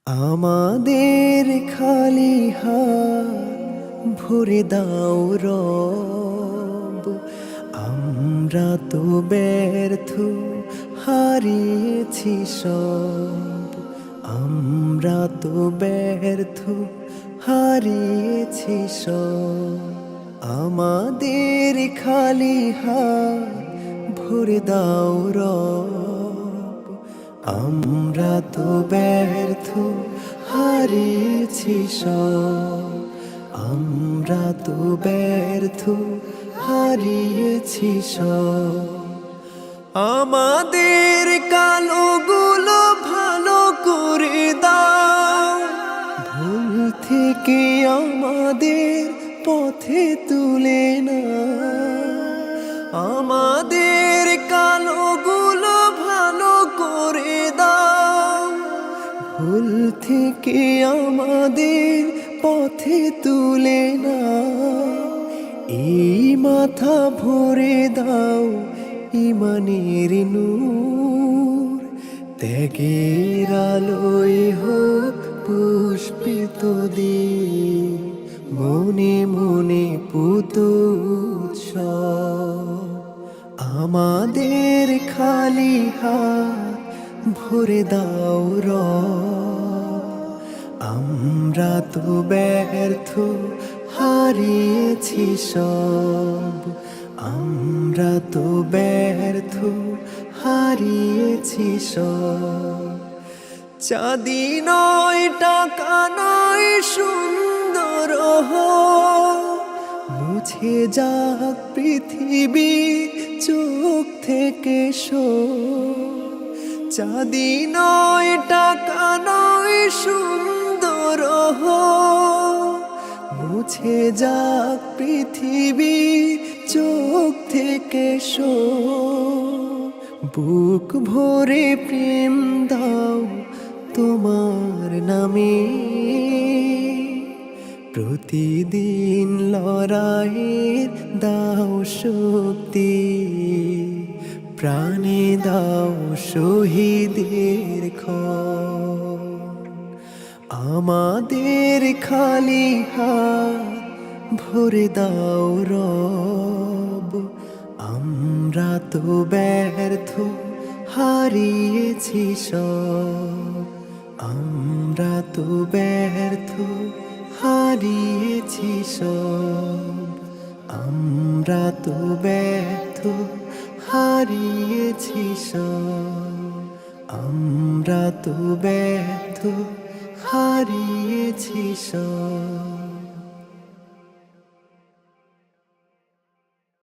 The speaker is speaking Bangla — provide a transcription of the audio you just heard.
আমাদের খালি হাত ভরে দাও রব, আমরা তো ব্যর্থ হারিয়েছি সব। আমরা তো ব্যর্থ হারিয়েছি সব। আমাদের খালি হাত ভরে দাও রব, আমরা তো ব্যর্থ হারিয়েছি সব। আমরা তো ব্যর্থ হারিয়েছি সব। আমাদের কালোগুলো ভালো করে দাও, ভুল থেকে আমাদের পথে তুলে না। আমাদের কালোগুলো ভালো করে দাও, ভুল থেকে আমাদের পথে তুলে না। এই মাথা ভরে দাও ইমানের নূর, ত্যাগের আলোয় হোক পুষ্পিত দিন, মনে মনে পুতুৎসব। আমাদের খালি হাত ভরে দাও রব, আমরা তো ব্যর্থ হারিয়েছি সব। আমরা তো ব্যর্থ হারিয়েছি সব। চাঁদি নয় টাকা নয় সুন্দর মুছে যাক পৃথিবী চোখ থেকে চাঁদি নয় টাকা নয় সুন্দর মুছে যাক পৃথিবী চোখ থেকে বুক ভরে প্রেম দাও তোমার নামে, প্রতিদিন লড়াইয়ের দাও শক্তি, প্রাণে দাও শহীদের ক্ষণ। আমাদের খালি হাত ভরে দাও রব, আমরা তো ব্যর্থ হারিয়েছি সব। আমরা তো ব্যর্থ হারিয়েছি সব। আমরা তো ব্যর্থ হারিয়েছি সব। আমরা তো ব্যর্থ হারিয়েছি সব।